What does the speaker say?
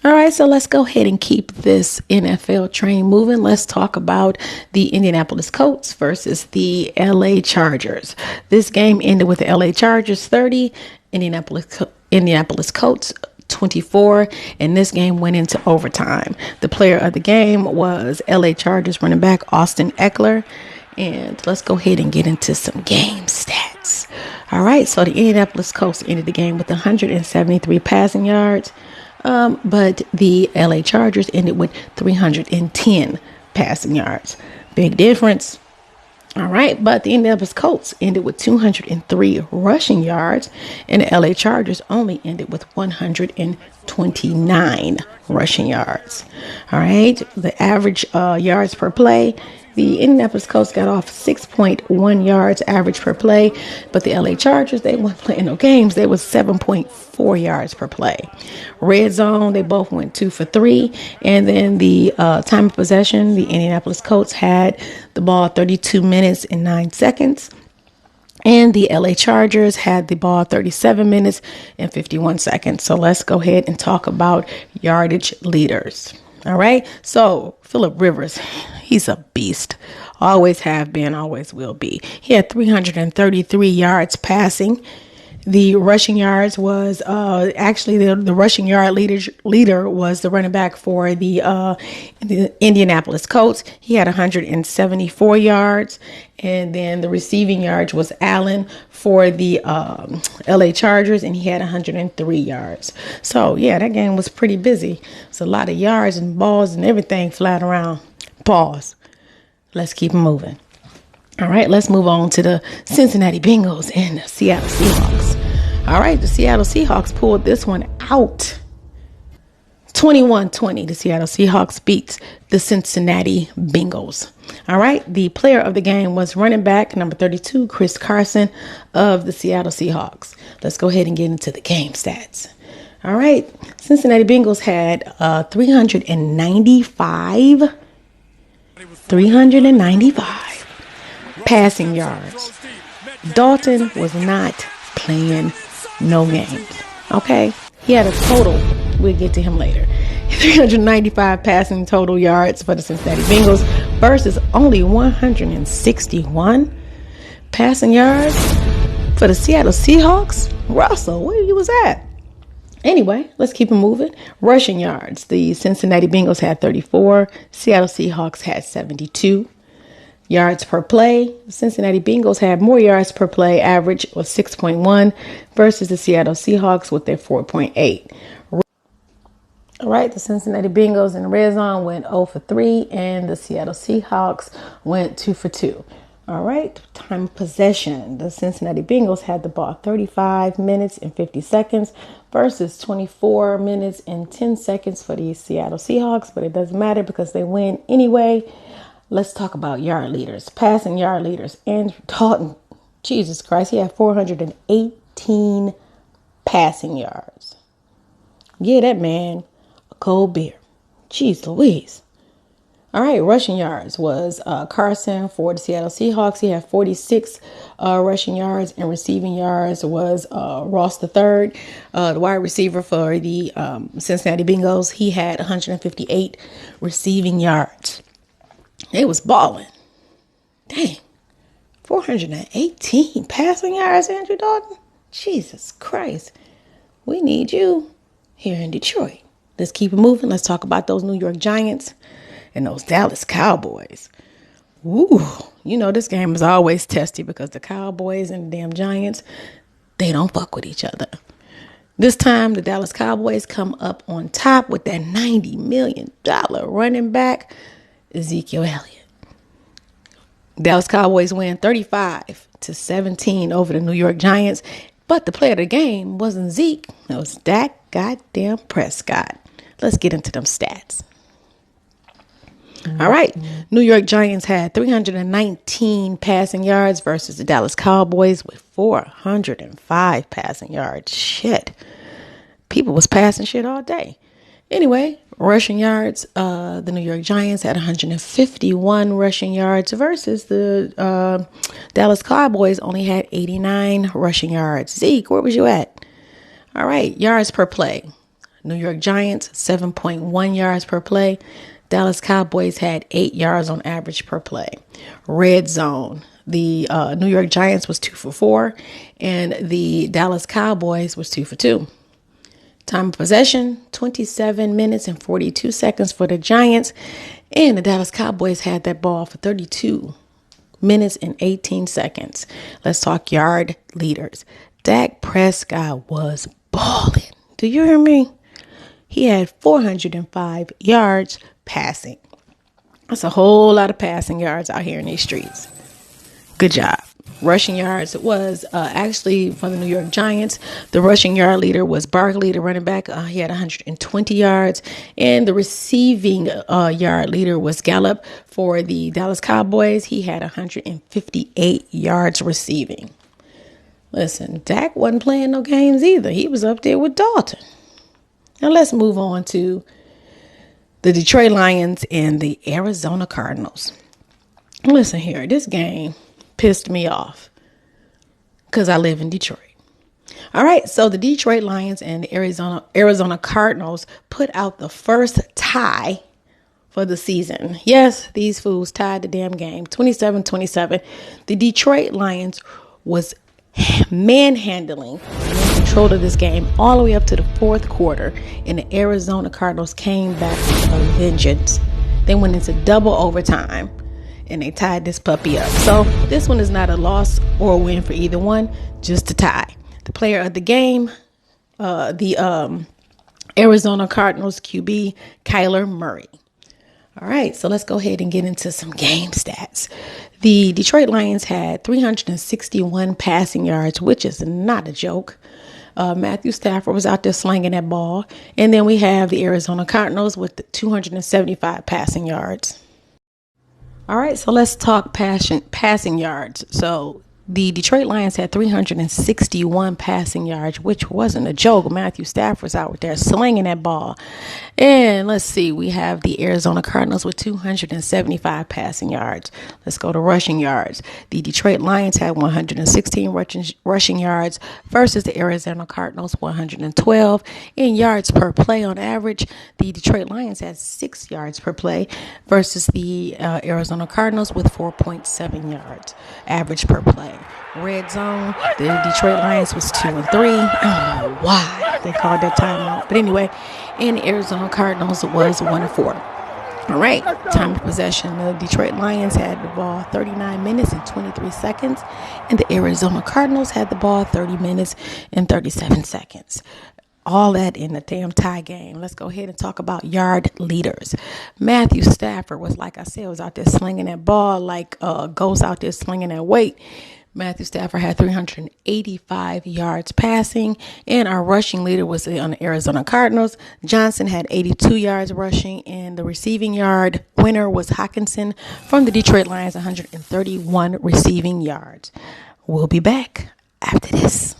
All right, so let's go ahead and keep this NFL train moving. Let's talk about the Indianapolis Colts versus the LA Chargers. This game ended with the LA Chargers 30, Indianapolis Colts 24, and this game went into overtime. The player of the game was LA Chargers running back Austin Ekeler. And let's go ahead and get into some game stats. All right, so the Indianapolis Colts ended the game with 173 passing yards. But the LA Chargers ended with 310 passing yards. Big difference. All right, but the Indianapolis Colts ended with 203 rushing yards, and the LA Chargers only ended with 129 rushing yards. All right, the average yards per play. The Indianapolis Colts got off 6.1 yards average per play, but the LA Chargers, they weren't playing no games. They was 7.4 yards per play. Red zone, they both went 2 for 3. And then the time of possession, the Indianapolis Colts had the ball 32 minutes and 9 seconds. And the LA Chargers had the ball 37 minutes and 51 seconds. So let's go ahead and talk about yardage leaders. All right. So Phillip Rivers, he's a beast. Always have been, always will be. He had 333 yards passing. The rushing yards was actually the rushing yard leader was the running back for the Indianapolis Colts. He had 174 yards. And then the receiving yards was Allen for the LA Chargers, and he had 103 yards. So, yeah, that game was pretty busy. It's a lot of yards and balls and everything flying around. Pause. Let's keep moving. All right, let's move on to the Cincinnati Bengals and the Seattle Seahawks. All right, the Seattle Seahawks pulled this one out. 21-20, the Seattle Seahawks beat the Cincinnati Bengals. All right, the player of the game was running back number 32, Chris Carson of the Seattle Seahawks. Let's go ahead and get into the game stats. All right, Cincinnati Bengals had 395 passing yards. Dalton was not playing no games. Okay, he had a total. We'll get to him later. 395 passing total yards for the Cincinnati Bengals versus only 161 passing yards for the Seattle Seahawks. Russell, where you was at? Anyway, let's keep it moving. Rushing yards. The Cincinnati Bengals had 34. Seattle Seahawks had 72. Yards per play. The Cincinnati Bengals had more yards per play. Average was 6.1 versus the Seattle Seahawks with their 4.8. All right, the Cincinnati Bengals in the red zone went 0 for 3, and the Seattle Seahawks went 2 for 2. All right, time of possession. The Cincinnati Bengals had the ball 35 minutes and 50 seconds versus 24 minutes and 10 seconds for the Seattle Seahawks, but it doesn't matter because they win anyway. Let's talk about yard leaders, passing yard leaders. Andrew Dalton, Jesus Christ, he had 418 passing yards. Yeah, that man, a cold beer. Jeez Louise. All right, rushing yards was Carson for the Seattle Seahawks. He had 46 rushing yards, and receiving yards was Ross III, the wide receiver for the Cincinnati Bengals. He had 158 receiving yards. They was balling. Dang, 418 passing yards, Andrew Dalton. Jesus Christ, we need you here in Detroit. Let's keep it moving. Let's talk about those New York Giants and those Dallas Cowboys. Ooh, you know this game is always testy because the Cowboys and the damn Giants, they don't fuck with each other. This time, the Dallas Cowboys come up on top with that $90 million running back, Ezekiel Elliott. Dallas Cowboys win 35-17 over the New York Giants, but the player of the game wasn't Zeke. It was Dak goddamn Prescott. Let's get into them stats. All right. New York Giants had 319 passing yards versus the Dallas Cowboys with 405 passing yards. Shit. People was passing shit all day. Anyway, rushing yards, the New York Giants had 151 rushing yards versus the Dallas Cowboys only had 89 rushing yards. Zeke, where was you at? All right, yards per play. New York Giants, 7.1 yards per play. Dallas Cowboys had 8 yards on average per play. Red zone. The New York Giants was 2 for 4, and the Dallas Cowboys was 2 for 2. Time of possession, 27 minutes and 42 seconds for the Giants, and the Dallas Cowboys had that ball for 32 minutes and 18 seconds. Let's talk yard leaders. Dak Prescott was balling. Do you hear me? He had 405 yards passing. That's a whole lot of passing yards out here in these streets. Good job. Rushing yards was actually for the New York Giants. The rushing yard leader was Barkley, the running back. He had 120 yards. And the receiving yard leader was Gallup for the Dallas Cowboys. He had 158 yards receiving. Listen, Dak wasn't playing no games either. He was up there with Dalton. Now let's move on to the Detroit Lions and the Arizona Cardinals. Listen here, this game pissed me off because I live in Detroit. All right, so the Detroit Lions and the Arizona Cardinals put out the first tie for the season. Yes, these fools tied the damn game, 27-27. The Detroit Lions was manhandling and in control of this game all the way up to the fourth quarter, and the Arizona Cardinals came back with a vengeance. They went into double overtime and they tied this puppy up. So this one is not a loss or a win for either one, just a tie. The player of the game, the Arizona Cardinals QB, Kyler Murray. All right, so let's go ahead and get into some game stats. The Detroit Lions had 361 passing yards, which is not a joke. Matthew Stafford was out there slinging that ball. And then we have the Arizona Cardinals with 275 passing yards. All right, so let's talk passing yards. So the Detroit Lions had 361 passing yards, which wasn't a joke. Matthew Stafford was out there slinging that ball. And let's see, we have the Arizona Cardinals with 275 passing yards. Let's go to rushing yards. The Detroit Lions had 116 rushing yards versus the Arizona Cardinals 112. In yards per play on average, the Detroit Lions had 6 yards per play versus the Arizona Cardinals with 4.7 yards average per play. Red zone, the Detroit Lions was 2 and 3. I don't know why they called that timeout, but anyway, and the Arizona Cardinals was 1 and 4. All right, time of possession. The Detroit Lions had the ball 39 minutes and 23 seconds, and the Arizona Cardinals had the ball 30 minutes and 37 seconds. All that in the damn tie game. Let's go ahead and talk about yard leaders. Matthew Stafford was, like I said, was out there slinging that ball like a ghost out there slinging that weight. Matthew Stafford had 385 yards passing, and our rushing leader was on the Arizona Cardinals. Johnson had 82 yards rushing, and the receiving yard winner was Hockenson from the Detroit Lions, 131 receiving yards. We'll be back after this.